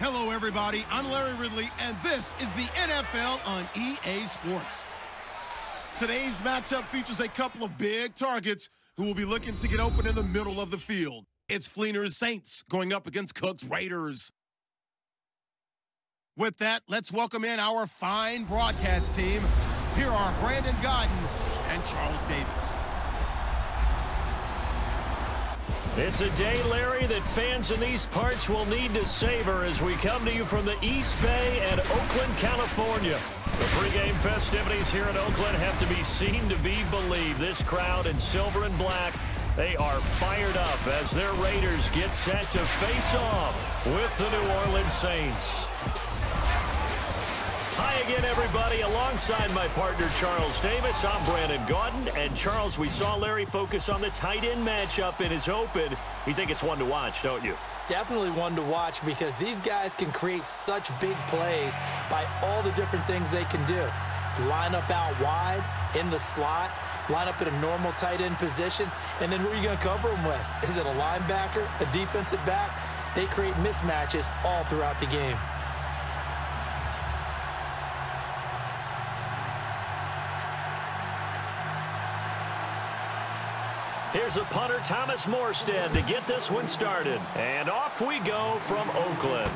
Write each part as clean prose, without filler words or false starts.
Hello, everybody. I'm Larry Ridley, and this is the NFL on EA Sports. Today's matchup features a couple of big targets who will be looking to get open in the middle of the field. It's Fleener's Saints going up against Cook's Raiders. With that, let's welcome in our fine broadcast team. Here are Brandon Godden and Charles Davis. It's a day, Larry, that fans in these parts will need to savor as we come to you from the East Bay and Oakland, California. The pregame festivities here in Oakland have to be seen to be believed. This crowd in silver and black, they are fired up as their Raiders get set to face off with the New Orleans Saints. Hi again, everybody. Alongside my partner, Charles Davis, I'm Brandon Godden. And, Charles, we saw Larry focus on the tight end matchup in his open. You think it's one to watch, don't you? Definitely one to watch because these guys can create such big plays by all the different things they can do. Line up out wide, in the slot, line up in a normal tight end position, and then who are you going to cover them with? Is it a linebacker, a defensive back? They create mismatches all throughout the game. Here's a punter, Thomas Morstead, to get this one started. And off we go from Oakland.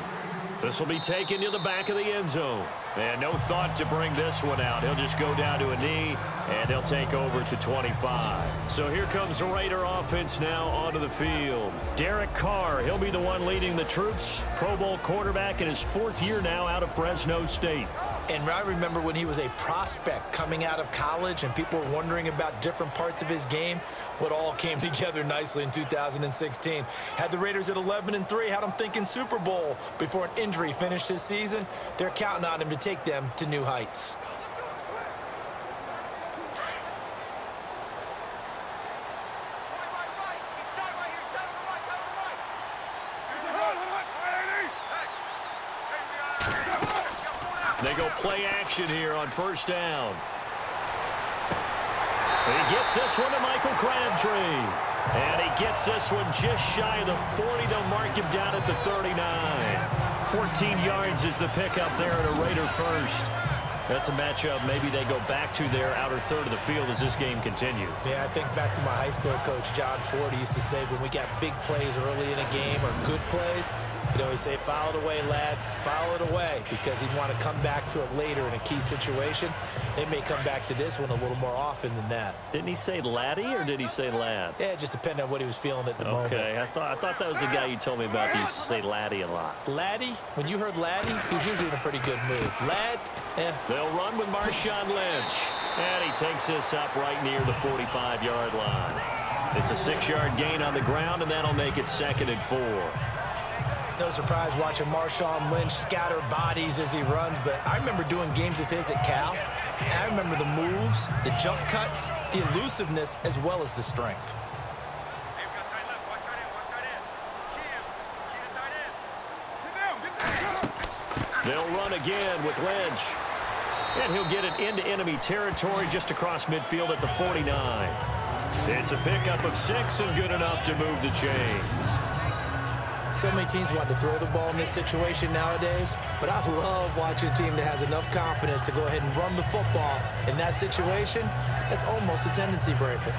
This will be taken to the back of the end zone. And no thought to bring this one out. He'll just go down to a knee, and they'll take over at the 25. So here comes the Raider offense now onto the field. Derek Carr, he'll be the one leading the troops. Pro Bowl quarterback in his fourth year now out of Fresno State. And I remember when he was a prospect coming out of college and people were wondering about different parts of his game. What all came together nicely in 2016. Had the Raiders at 11-3, had them thinking Super Bowl before an injury finished his season. They're counting on him to take them to new heights. They go play action here on first down. He gets this one to Michael Crabtree. And he gets this one just shy of the 40. They'll mark him down at the 39. 14 yards is the pickup there at a Raider first. That's a matchup maybe they go back to their outer third of the field as this game continues. Yeah, I think back to my high school coach, John Ford. He used to say when we got big plays early in a game or good plays, he'd always say, foul it away, lad, foul it away, because he'd want to come back to it later in a key situation. They may come back to this one a little more often than that. Didn't he say laddie or did he say lad? Yeah, it just depended on what he was feeling at the moment. Okay, I thought that was the guy you told me about. He used to say laddie a lot. Laddie, when you heard laddie, he was usually in a pretty good mood. Lad, They'll run with Marshawn Lynch. And he takes this up right near the 45-yard line. It's a 6-yard gain on the ground, and that'll make it 2nd and 4. No surprise watching Marshawn Lynch scatter bodies as he runs, but I remember doing games of his at Cal. And I remember the moves, the jump cuts, the elusiveness, as well as the strength. They'll run again with Lynch. And he'll get it into enemy territory just across midfield at the 49. It's a pickup of 6 and good enough to move the chains. So many teams want to throw the ball in this situation nowadays, but I love watching a team that has enough confidence to go ahead and run the football. In that situation, that's almost a tendency breaker.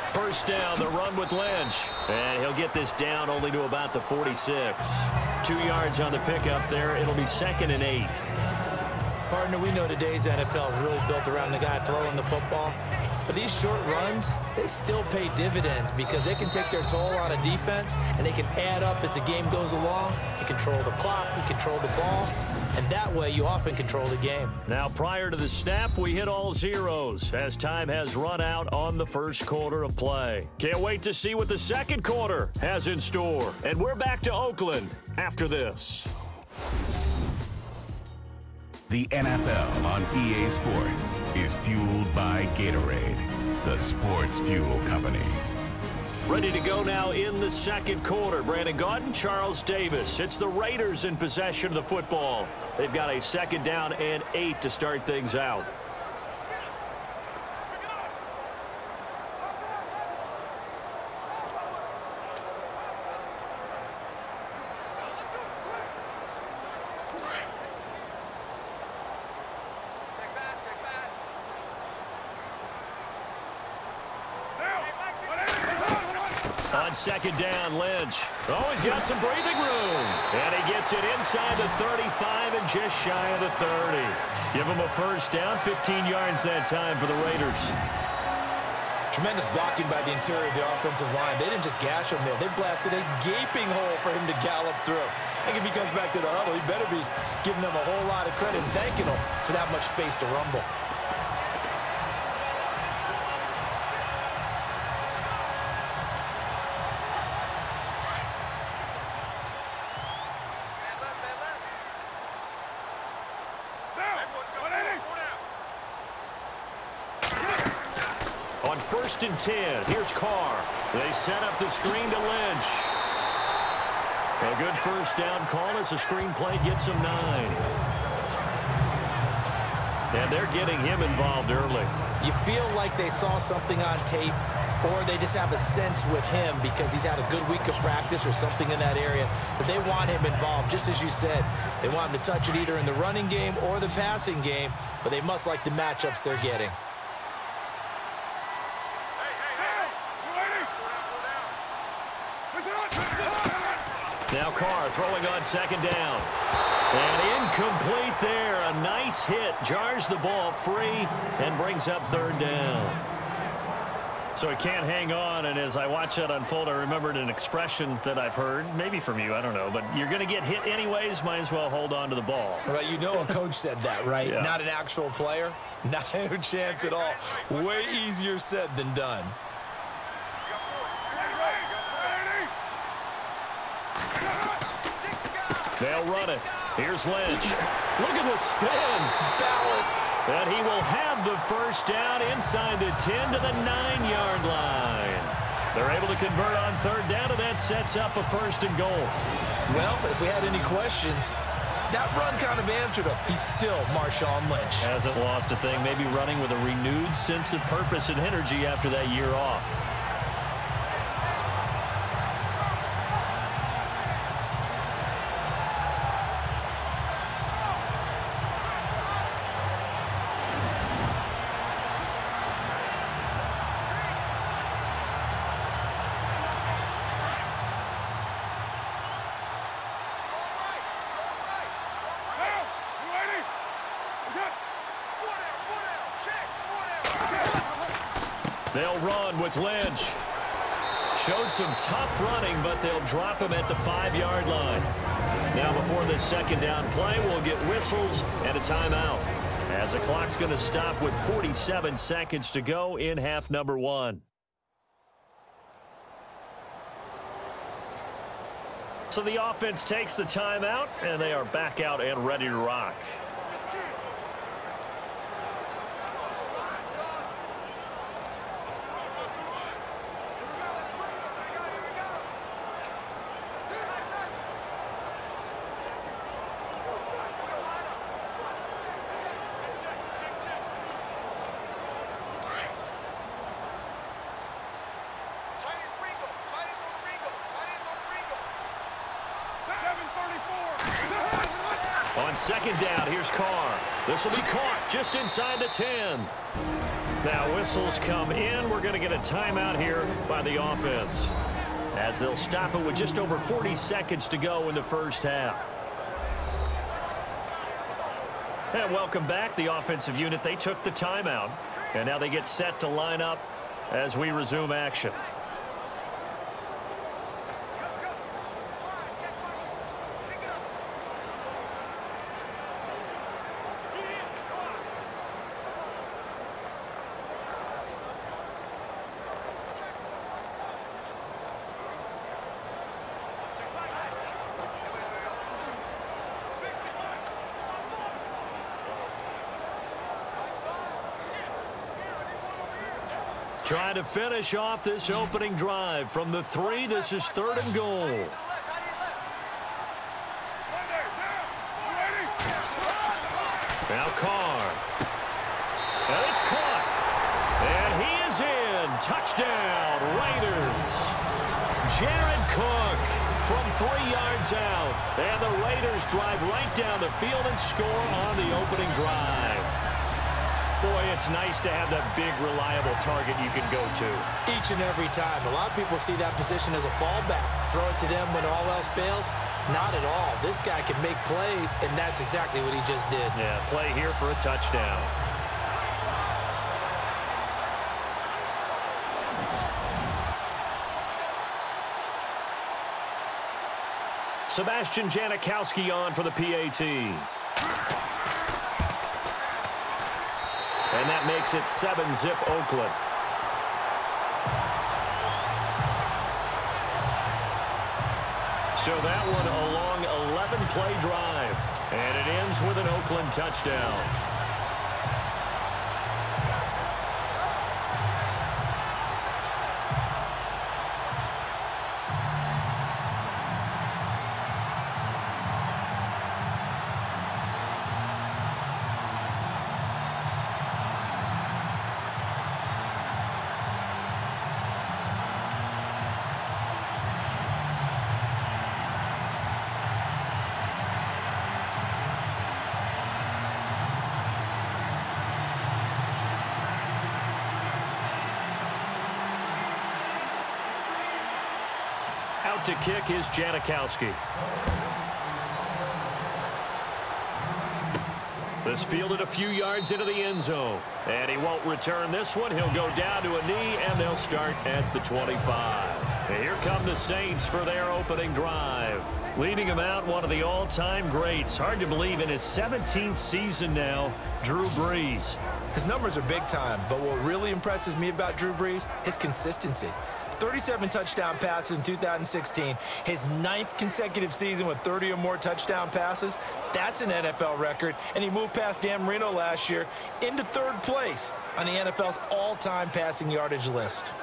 First down, the run with Lynch. And he'll get this down only to about the 46. 2 yards on the pickup there. It'll be 2nd and 8. Partner, we know today's NFL is really built around the guy throwing the football. But these short runs, they still pay dividends because they can take their toll on a defense and they can add up as the game goes along. You control the clock, you control the ball, and that way you often control the game. Now, prior to the snap, we hit all zeros as time has run out on the first quarter of play. Can't wait to see what the second quarter has in store. And we're back to Oakland after this. The NFL on EA Sports is fueled by Gatorade. the Sports Fuel Company. Ready to go now in the second quarter. Brandon Gaudin, Charles Davis. It's the Raiders in possession of the football. They've got a 2nd down and 8 to start things out. On 2nd down, Lynch. Oh, he's got some breathing room. And he gets it inside the 35 and just shy of the 30. Give him a 1st down, 15 yards that time for the Raiders. Tremendous blocking by the interior of the offensive line. They didn't just gash him there. They blasted a gaping hole for him to gallop through. I think if he comes back to the huddle, he better be giving them a whole lot of credit and thanking them for that much space to rumble. On 1st and 10, here's Carr. They set up the screen to Lynch. A good 1st down call as the screen play gets him 9. And they're getting him involved early. You feel like they saw something on tape, or they just have a sense with him because he's had a good week of practice or something in that area that they want him involved. Just as you said, they want him to touch it either in the running game or the passing game, but they must like the matchups they're getting. Now Carr throwing on 2nd down. And incomplete there. A nice hit. Jars the ball free and brings up 3rd down. So he can't hang on, and as I watch that unfold, I remembered an expression that I've heard, maybe from you, I don't know, but you're going to get hit anyways, might as well hold on to the ball. Right, you know a coach said that, right? Yeah. Not an actual player. Not a chance at all. Way easier said than done. They'll run it. Here's Lynch. Look at the spin. Balance. And he will have the 1st down inside the 10 to the 9-yard line. They're able to convert on 3rd down, and that sets up a 1st and goal. Well, if we had any questions, that run kind of answered him. He's still Marshawn Lynch. Hasn't lost a thing. Maybe running with a renewed sense of purpose and energy after that year off. They'll run with Lynch. Showed some tough running, but they'll drop him at the 5-yard line. Now before this 2nd down play, we'll get whistles and a timeout, as the clock's going to stop with 47 seconds to go in half number 1. So the offense takes the timeout, and they are back out and ready to rock. On 2nd down, here's Carr. This will be caught just inside the 10. Now whistles come in. We're going to get a timeout here by the offense, as they'll stop it with just over 40 seconds to go in the 1st half. And welcome back, the offensive unit. They took the timeout, and now they get set to line up as we resume action. Trying to finish off this opening drive from the 3. This is 3rd and goal. Now Carr. And it's caught. And he is in. Touchdown, Raiders. Jared Cook from 3 yards out. And the Raiders drive right down the field and score on the opening drive. Boy, it's nice to have that big, reliable target you can go to. Each and every time. A lot of people see that position as a fallback. Throw it to them when all else fails. Not at all. This guy can make plays, and that's exactly what he just did. Yeah, play here for a touchdown. Sebastian Janikowski on for the PAT. And that makes it 7-zip Oakland. So that one a long 11-play drive. And it ends with an Oakland touchdown. Out to kick is Janikowski. This fielded a few yards into the end zone. And he won't return this one. He'll go down to a knee, and they'll start at the 25. And here come the Saints for their opening drive. Leading him out, one of the all-time greats. Hard to believe in his 17th season now, Drew Brees. His numbers are big time, but what really impresses me about Drew Brees, his consistency. 37 touchdown passes in 2016, his 9th consecutive season with 30 or more touchdown passes. That's an NFL record, and he moved past Dan Marino last year into 3rd place on the NFL's all-time passing yardage list.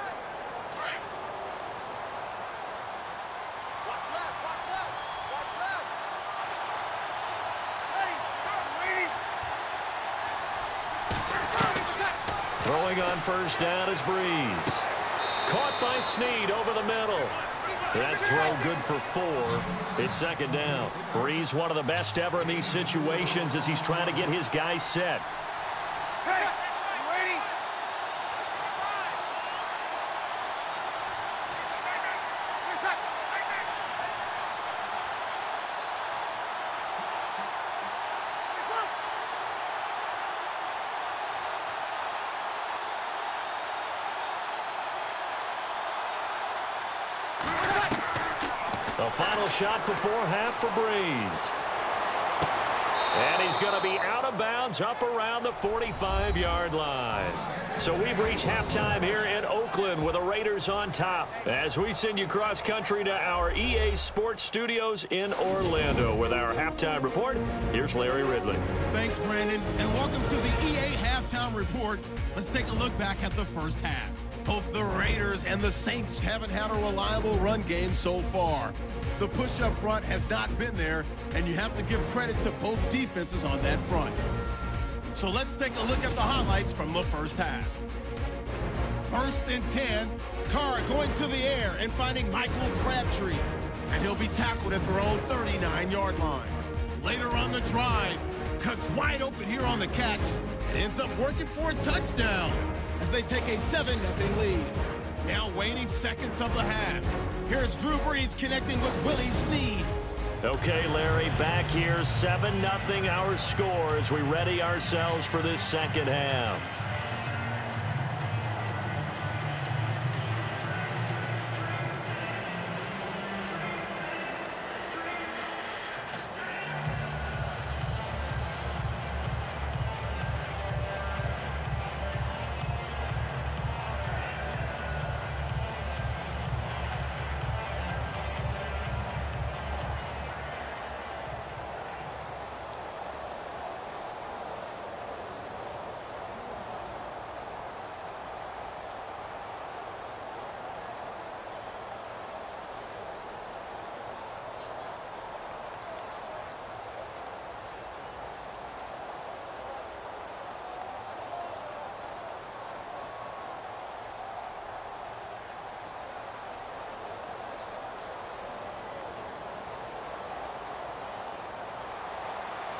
Throwing on first down is Brees. Caught by Snead over the middle. That throw good for 4. It's 2nd down. Brees, one of the best ever in these situations as he's trying to get his guys set. The final shot before half for Brees. And he's going to be out of bounds up around the 45-yard line. So we've reached halftime here in Oakland with the Raiders on top. As we send you cross-country to our EA Sports Studios in Orlando with our halftime report, here's Larry Ridley. Thanks, Brandon, and welcome to the EA Halftime Report. Let's take a look back at the first half. Both the Raiders and the Saints haven't had a reliable run game so far. The push up front has not been there, and you have to give credit to both defenses on that front. So let's take a look at the highlights from the first half. 1st and 10, Carr going to the air and finding Michael Crabtree, and he'll be tackled at their own 39-yard line. Later on the drive, cuts wide open here on the catch, and ends up working for a touchdown as they take a 7-0 lead. Now waning seconds of the half. Here's Drew Brees connecting with Willie Snead. Okay, Larry, back here, 7-0 our score as we ready ourselves for this second half.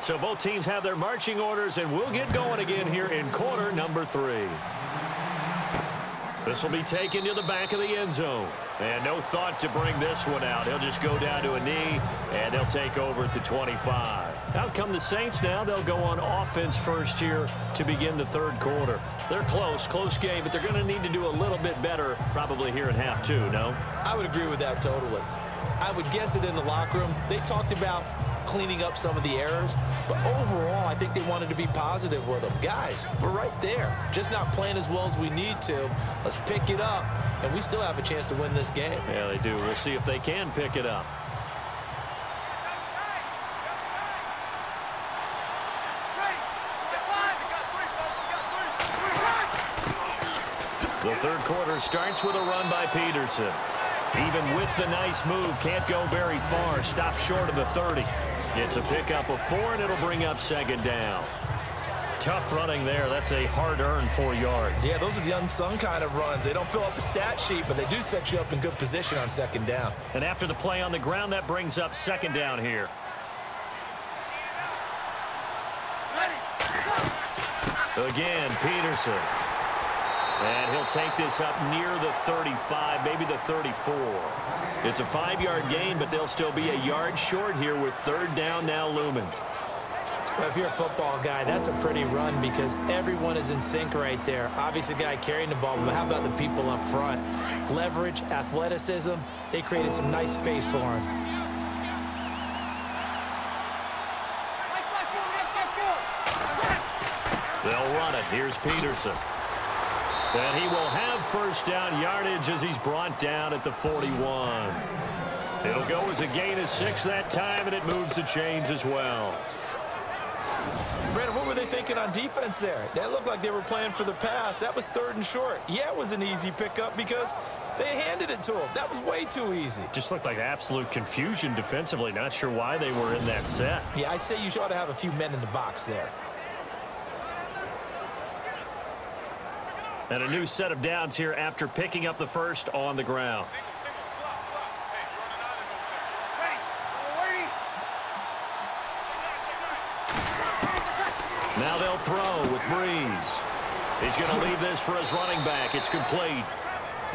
So both teams have their marching orders, and we'll get going again here in quarter number 3. This will be taken to the back of the end zone. And no thought to bring this one out. He'll just go down to a knee, and they'll take over at the 25. Out come the Saints now. They'll go on offense first here to begin the third quarter. They're close game, but they're going to need to do a little bit better probably here in half 2, no? I would agree with that totally. I would guess it in the locker room. They talked about cleaning up some of the errors, but overall, I think they wanted to be positive with them. Guys, we're right there. Just not playing as well as we need to. Let's pick it up, and we still have a chance to win this game. Yeah, they do. We'll see if they can pick it up. The third quarter starts with a run by Peterson. Even with the nice move, can't go very far. Stop short of the 30. It's a pickup of 4, and it'll bring up second down. Tough running there. That's a hard-earned 4 yards. Yeah, those are the unsung kind of runs. They don't fill up the stat sheet, but they do set you up in good position on second down. And after the play on the ground, that brings up second down here. Again, Peterson. And he'll take this up near the 35, maybe the 34. It's a 5-yard gain, but they'll still be a yard short here with third down now looming. If you're a football guy, that's a pretty run because everyone is in sync right there. Obviously, the guy carrying the ball, but how about the people up front? Leverage, athleticism, they created some nice space for him. They'll run it. Here's Peterson. And he will have first down yardage as he's brought down at the 41. It'll go as a gain of 6 that time, and it moves the chains as well. Brandon, what were they thinking on defense there? That looked like they were playing for the pass. That was 3rd and short. Yeah, it was an easy pickup because they handed it to him. That was way too easy. Just looked like absolute confusion defensively. Not sure why they were in that set. Yeah, I'd say you ought to have a few men in the box there. And a new set of downs here after picking up the first on the ground. Now they'll throw with Breeze. He's going to leave this for his running back. It's complete.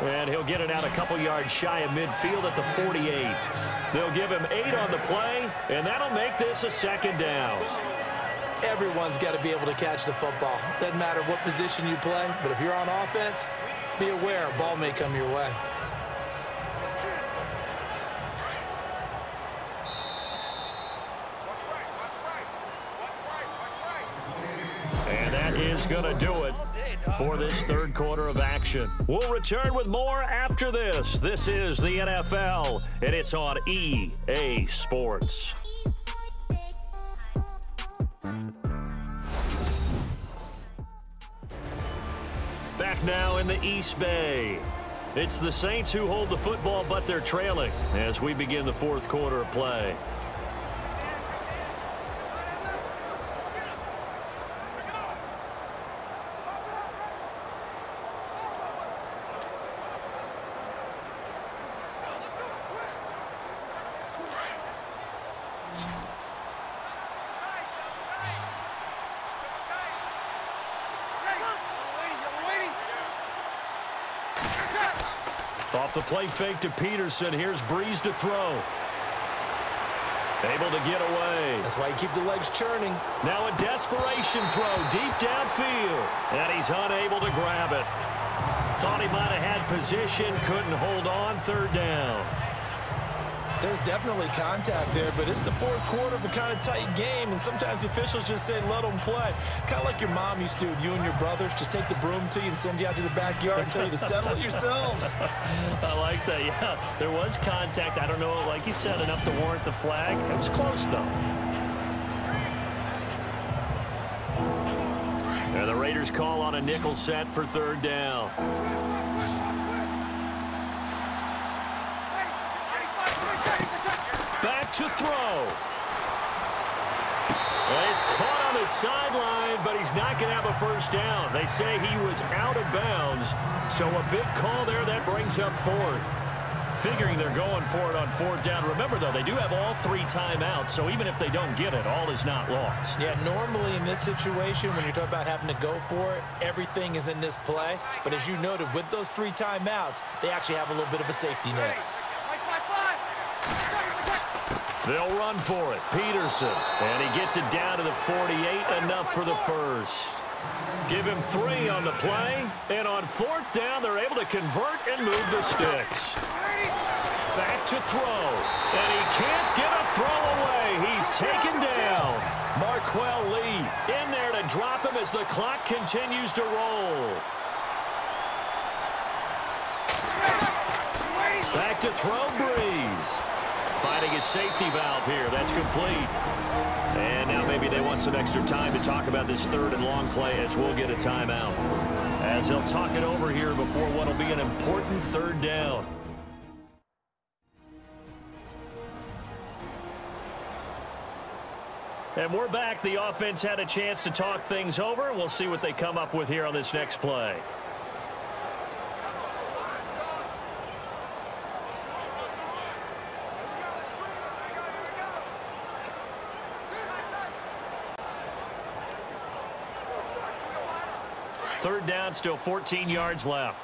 And he'll get it out a couple yards shy of midfield at the 48. They'll give him 8 on the play, and that'll make this a second down. Everyone's got to be able to catch the football. Doesn't matter what position you play, but if you're on offense, be aware a ball may come your way. And that is going to do it for this third quarter of action. We'll return with more after this. This is the NFL, and it's on EA Sports. Back now in the East Bay. It's the Saints who hold the football, but they're trailing as we begin the fourth quarter of play. Off the play fake to Peterson. Here's Breeze to throw. Able to get away. That's why you keep the legs churning. Now a desperation throw deep downfield. And he's unable to grab it. Thought he might have had position. Couldn't hold on. Third down. There's definitely contact there, but it's the fourth quarter of a kind of tight game, and sometimes the officials just say, let them play. Kind of like your mom used to with you and your brothers. Just take the broom to you and send you out to the backyard and tell you to settle it yourselves. I like that, yeah. There was contact. I don't know, like you said, enough to warrant the flag. It was close, though. And the Raiders call on a nickel set for third down. Back to throw. And he's caught on the sideline, but he's not going to have a first down. They say he was out of bounds, so a big call there that brings up fourth. figuring they're going for it on 4th down. Remember, though, they do have all 3 timeouts, so even if they don't get it, all is not lost. Yeah, normally in this situation, when you're talking about having to go for it, everything is in this play. But as you noted, with those 3 timeouts, they actually have a little bit of a safety net. They'll run for it. Peterson. And he gets it down to the 48. Enough for the first. Give him 3 on the play. And on 4th down, they're able to convert and move the sticks. Back to throw. And he can't get a throw away. He's taken down. Marquell Lee in there to drop him as the clock continues to roll. Back to throw, Breeze. Finding his safety valve here. That's complete. And now maybe they want some extra time to talk about this 3rd and long play as we'll get a timeout. As they'll talk it over here before what will be an important 3rd down. And we're back. The offense had a chance to talk things over. We'll see what they come up with here on this next play. Third down, still 14 yards left.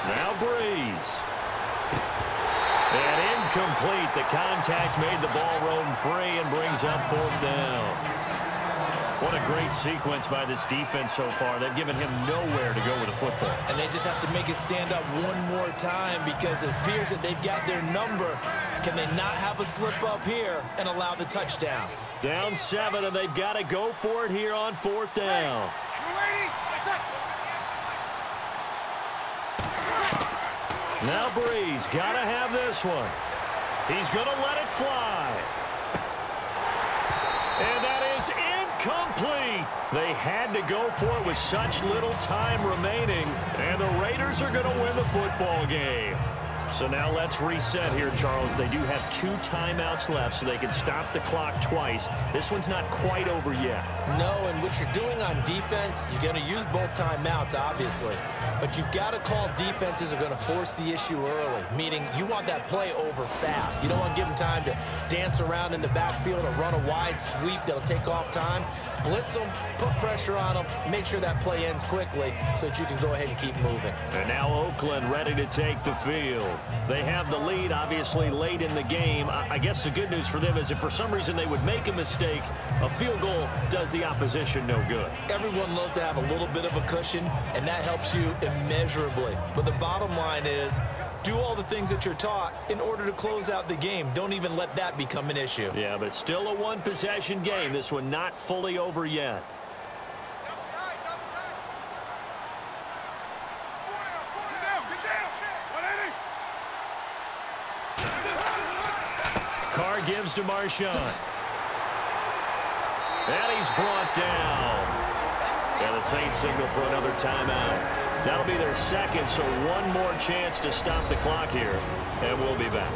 Now Breeze. And incomplete. The contact made the ball roam free and brings up 4th down. What a great sequence by this defense so far. They've given him nowhere to go with the football. And they just have to make it stand up one more time because it appears that they've got their number. Can they not have a slip up here and allow the touchdown? Down 7, and they've got to go for it here on 4th down. Now Breeze, got to have this one. He's going to let it fly. And that is incomplete. They had to go for it with such little time remaining, and the Raiders are going to win the football game. So now let's reset here, Charles. They do have 2 timeouts left, so they can stop the clock twice. This one's not quite over yet. No, and what you're doing on defense, you're going to use both timeouts, obviously. But you've got to call defenses are going to force the issue early, meaning you want that play over fast. You don't want to give them time to dance around in the backfield or run a wide sweep that'll take off time. Blitz them, put pressure on them, make sure that play ends quickly so that you can go ahead and keep moving. And now Oakland ready to take the field. They have the lead, obviously, late in the game. I guess the good news for them is if for some reason they would make a mistake, a field goal does the opposition no good. Everyone loves to have a little bit of a cushion, and that helps you immeasurably. But the bottom line is, do all the things that you're taught in order to close out the game. Don't even let that become an issue. Yeah, but it's still a 1-possession game. This one not fully over yet. Carr gives to Marshawn. And he's brought down. And the Saints signal for another timeout. That'll be their 2nd, so one more chance to stop the clock here. And we'll be back.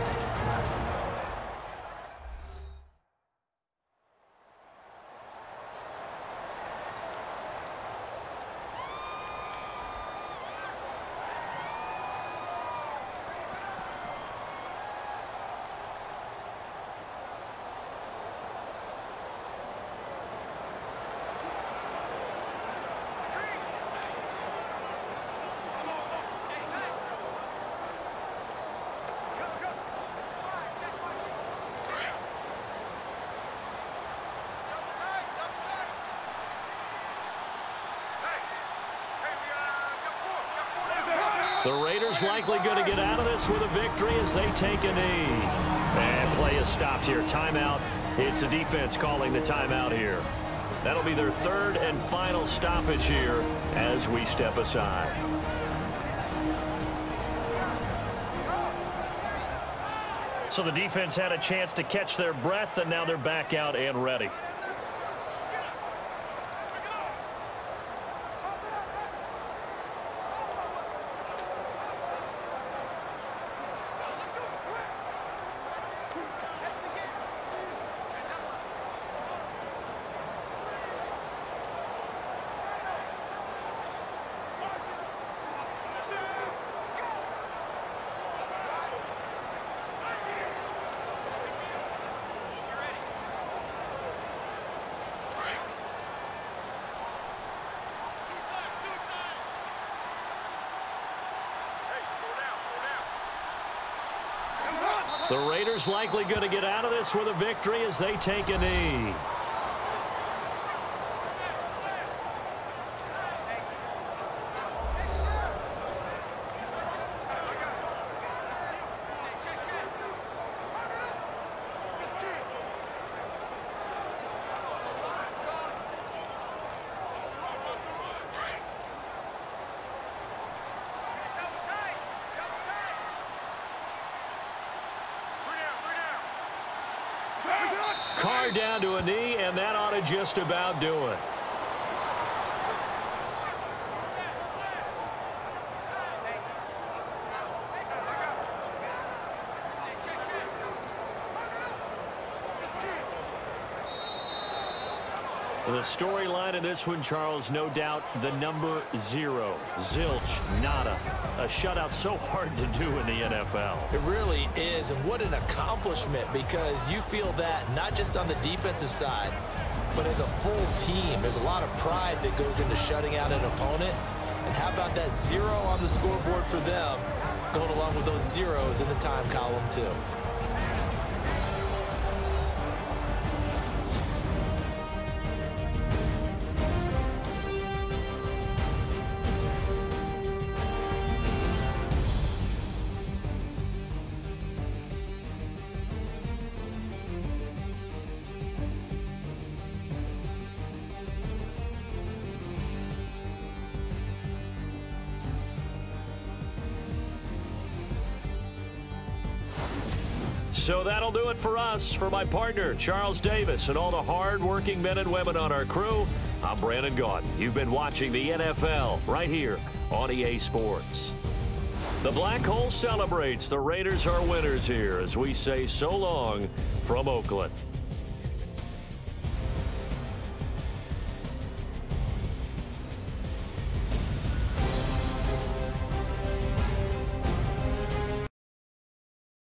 The Raiders likely going to get out of this with a victory as they take a knee. And play is stopped here. Timeout. It's the defense calling the timeout here. That'll be their 3rd and final stoppage here as we step aside. So the defense had a chance to catch their breath, and now they're back out and ready. The Raiders likely going to get out of this with a victory as they take a knee. Carr down to a knee, and that ought to just about do it. The storyline in this one, Charles, no doubt the number 0. Zilch, nada. A shutout so hard to do in the NFL. It really is, and what an accomplishment, because you feel that not just on the defensive side, but as a full team. There's a lot of pride that goes into shutting out an opponent. And how about that 0 on the scoreboard for them, going along with those zeros in the time column too. So that'll do it for us. For my partner, Charles Davis, and all the hard-working men and women on our crew, I'm Brandon Gaudin. You've been watching the NFL right here on EA Sports. The Black Hole celebrates. The Raiders are winners here as we say so long from Oakland.